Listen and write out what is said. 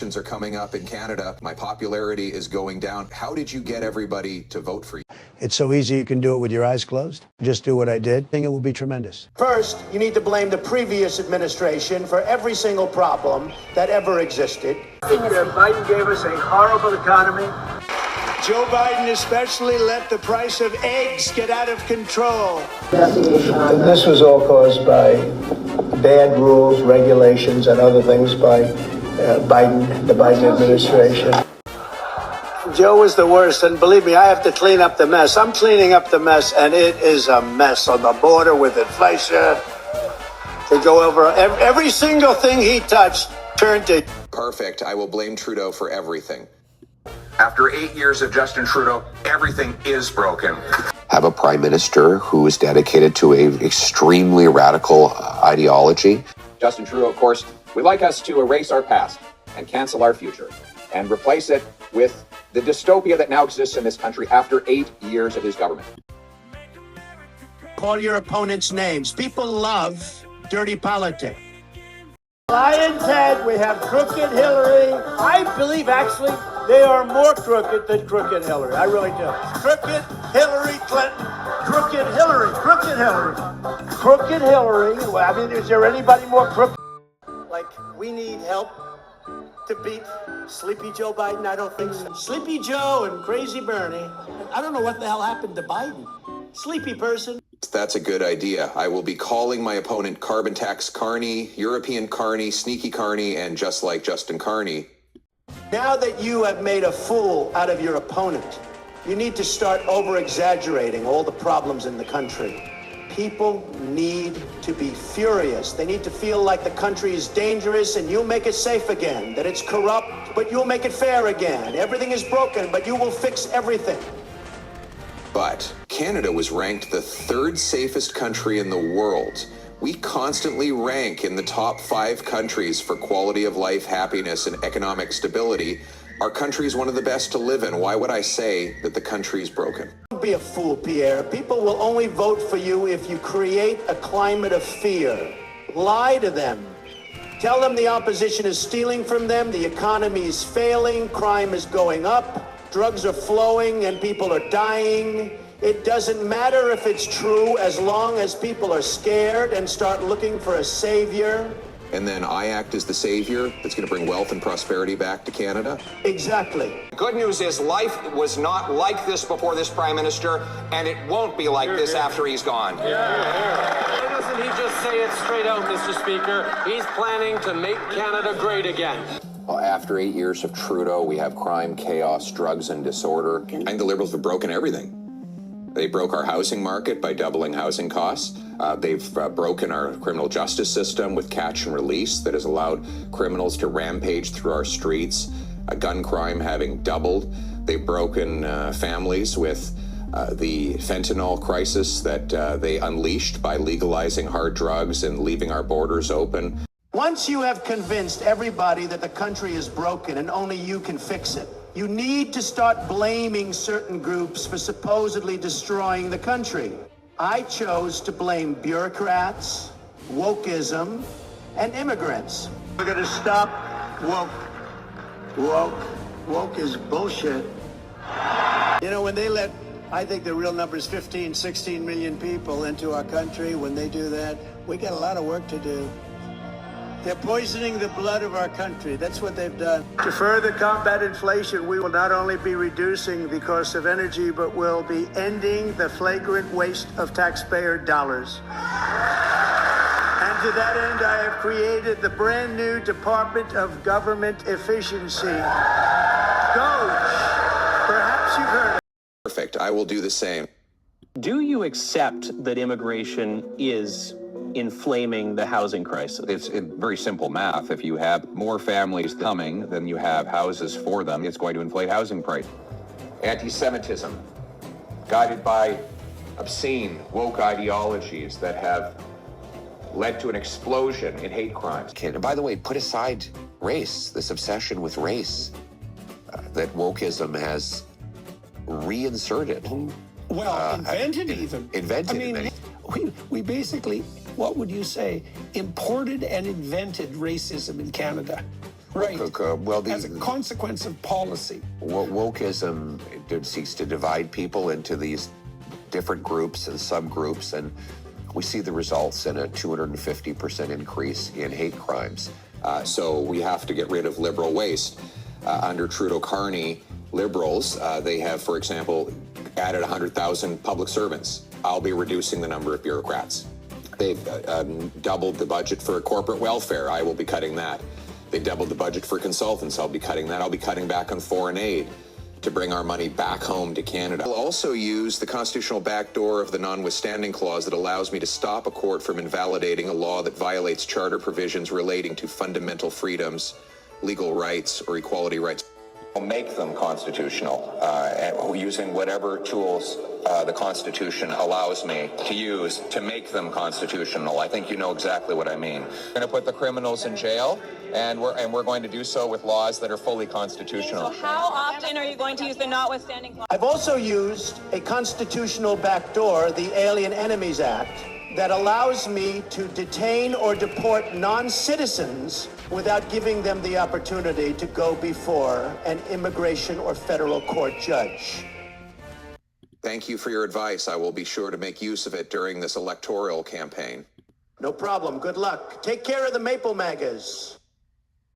Are coming up in Canada. My popularity is going down. How did you get everybody to vote for you? It's so easy you can do it with your eyes closed. Just do what I did. I think it will be tremendous. First, you need to blame the previous administration for every single problem that ever existed. Biden gave us a horrible economy. Joe Biden especially let the price of eggs get out of control. This was all caused by bad rules, regulations, and other things by the Biden administration. Joe was the worst, and believe me, I have to clean up the mess. I'm cleaning up the mess, and it is a mess on the border with inflation. They go over every single thing he touched turned to... Perfect. I will blame Trudeau for everything. After 8 years of Justin Trudeau, everything is broken. Have a prime minister who is dedicated to a extremely radical ideology. Justin Trudeau, of course, would like us to erase our past and cancel our future and replace it with the dystopia that now exists in this country after 8 years of his government. Call your opponents names. People love dirty politics. Lion's Head, we have crooked Hillary. I believe, actually, they are more crooked than crooked Hillary. I really do. Crooked Hillary Clinton. Crooked Hillary. Crooked Hillary. Crooked Hillary. Well, I mean, is there anybody more crooked? Like, we need help to beat Sleepy Joe Biden? I don't think so. Sleepy Joe and Crazy Bernie. I don't know what the hell happened to Biden. Sleepy person. That's a good idea. I will be calling my opponent Carbon Tax Carney, European Carney, Sneaky Carney, and just like Justin Carney. Now that you have made a fool out of your opponent, you need to start over-exaggerating all the problems in the country. People need to be furious. They need to feel like the country is dangerous and you'll make it safe again, that it's corrupt, but you'll make it fair again. Everything is broken, but you will fix everything. But Canada was ranked the third safest country in the world. We constantly rank in the top 5 countries for quality of life, happiness, and economic stability. Our country is one of the best to live in. Why would I say that the country is broken? Don't be a fool, Pierre. People will only vote for you if you create a climate of fear. Lie to them. Tell them the opposition is stealing from them, the economy is failing, crime is going up, drugs are flowing, and people are dying. It doesn't matter if it's true as long as people are scared and start looking for a savior. And then I act as the savior that's going to bring wealth and prosperity back to Canada? Exactly. Good news is life was not like this before this prime minister, and it won't be like this after he's gone. Why doesn't he just say it straight out, Mr. Speaker? He's planning to make Canada great again. Well, after 8 years of Trudeau, we have crime, chaos, drugs, and disorder. I think the Liberals have broken everything. They broke our housing market by doubling housing costs. They've broken our criminal justice system with catch and release that has allowed criminals to rampage through our streets, gun crime having doubled. They've broken families with the fentanyl crisis that they unleashed by legalizing hard drugs and leaving our borders open. Once you have convinced everybody that the country is broken and only you can fix it, you need to start blaming certain groups for supposedly destroying the country. I chose to blame bureaucrats, wokeism, and immigrants. We're going to stop woke. Woke is bullshit. You know, when they let, I think the real number is 15, 16 million people into our country, when they do that, we got a lot of work to do. They're poisoning the blood of our country. That's what they've done. To further combat inflation, we will not only be reducing the cost of energy, but we'll be ending the flagrant waste of taxpayer dollars. And to that end, I have created the brand new Department of Government Efficiency. DOGE. Perhaps you've heard of it. Perfect. I will do the same. Do you accept that immigration is inflaming the housing crisis? It's very simple math. If you have more families coming than you have houses for them, it's going to inflate housing prices. Anti-Semitism, guided by obscene, woke ideologies that have led to an explosion in hate crimes. And by the way, put aside race, this obsession with race that wokeism has reinserted. Well, invented even. Invented. I mean, we basically, what would you say, imported and invented racism in Canada. Right. Well, As a consequence of policy. Wokeism seeks to divide people into these different groups and subgroups, and we see the results in a 250% increase in hate crimes. So we have to get rid of liberal waste. Under Trudeau-Carney, Liberals, they have, for example, added 100,000 public servants. I'll be reducing the number of bureaucrats. They've doubled the budget for corporate welfare. I will be cutting that. They doubled the budget for consultants. I'll be cutting that. I'll be cutting back on foreign aid to bring our money back home to Canada. I'll also use the constitutional backdoor of the notwithstanding clause that allows me to stop a court from invalidating a law that violates charter provisions relating to fundamental freedoms, legal rights, or equality rights. I'll make them constitutional using whatever tools the Constitution allows me to use to make them constitutional. I think you know exactly what I mean. We're going to put the criminals in jail, and we're going to do so with laws that are fully constitutional. So how often are you going to use the notwithstanding clause? I've also used a constitutional backdoor, the Alien Enemies Act, that allows me to detain or deport non-citizens without giving them the opportunity to go before an immigration or federal court judge. Thank you for your advice. I will be sure to make use of it during this electoral campaign. No problem. Good luck. Take care of the Maple Magas.